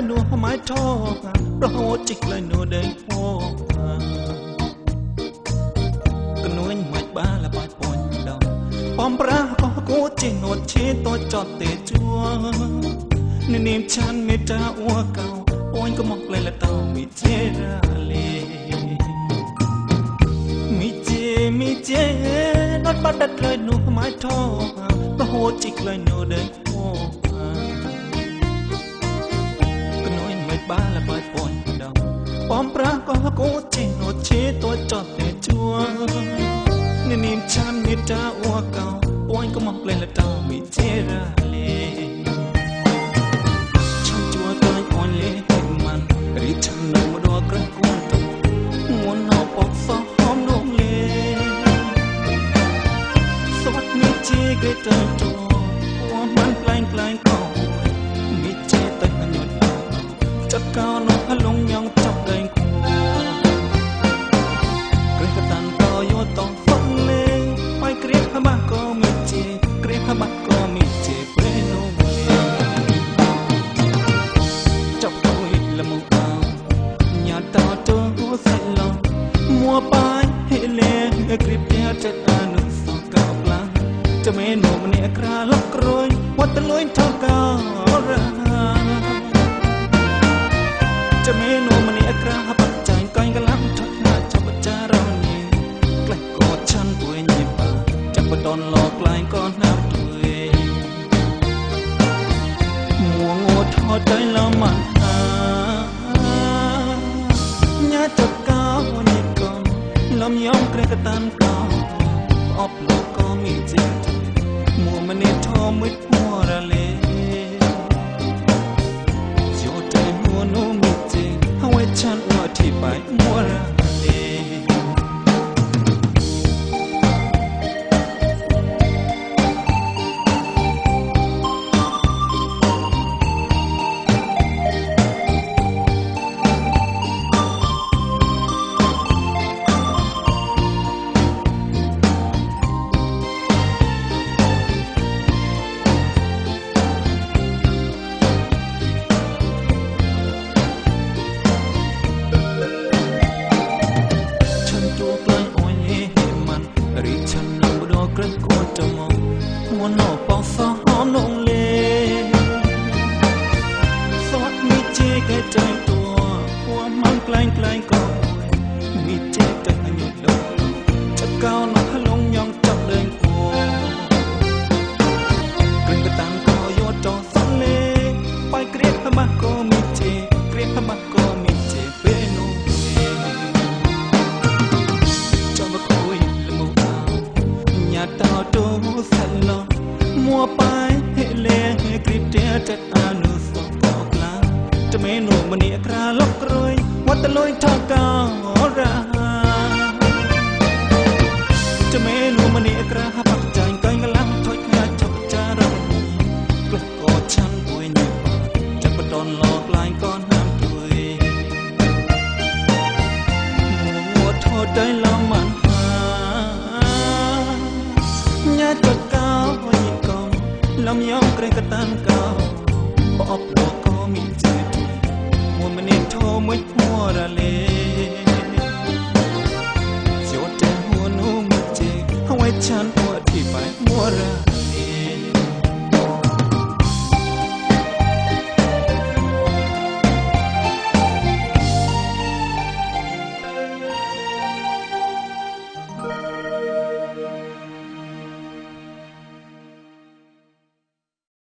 lại nụ mái thô rồi chỉ lại nụ đầy phố cái núi mạch ba là bài bồi đầu bom ra có cố chỉ nốt chế tôi chọn tệ chúa nên niềm chan mê ta ua cầu ôi có mọc lại là tàu mi chế ra lê mi chế nó bắt đặt lại nụ mái thô rồi chỉ lại nụ đầy phố ba là bài bồi đầu bom ra có cố chỉ nốt chế tôi chọn tệ chúa nên niềm chan mê ta ua cầu ôi có mọc lại là tàu mi chế ra lê trong chúa tôi ôi lê man ri chân nằm đua cơn cuốn tụ muốn nó bọc gió hóm nông lê xót mi chế gây tơ trùa ua man lanh lanh cầu mi chế tay nhột chắc cao nó hất lông nhong trong đầy cua cười cái tàn to vô to phăng lên bay kêu hả bác có mi chế kêu hả bác có mi chế quê nông lê chọc tôi là một bao nhà tao cho say lòng mua bài hệ lệ kêu theo chất anh sầu cao lắm cho mấy nụ mình e kra lắc rồi quát tên lối thao cao raจะเมนูมันนี่กระหับใจก้อยกระลังทักมาจะบัดจารองยิงใกล้กอดฉันตัวเงียบปากจะบัดดอนหลอกลายก้อนน้ำตัวมัวงัวทอดใจละมันหาญาติก้าวนี่ก่อนลำยองเกรงกระตันก้าวออบโลกก็มีเจ็บมัวมันนี่ทอมืดมัวระเลฉันว่าที่ไปมัวระเลกระโกดจะมองหัวหน้าปองฟ้าหอมลงเลสอดมีเจแก่ใจตัวหัวมันไกลไกลก็มีเจแต่หยุดลงจะก้าวหน้าลงยองจับเลยกัวกระกระตังก็โยดจอสังเลไปเกลียดพม่าก็มีเจเกลียดพม่าก็มีเจเป็นโนจะมาคุยละมุnhà tao đâu sẵn lo mua bài hệ lệ kịp trẻ chất anh sầu cao lắm cho mấy nụ mà nhẹ ra lóc rồi quát ta lôi thao cao ra cho mấy nụ mà nhẹ ra bắt chạy cây ngã lăng thôi nhà chọc cha đâu cực có chăn tuổi nhịp chắc bắt đòn lọt lại con nam tuổi mua thôi đây là mặn nhà chợt cao nhìn con lòng nhong kề cái tan cao bỏ bọc có mi chết mùa mình thô mới mua ra lê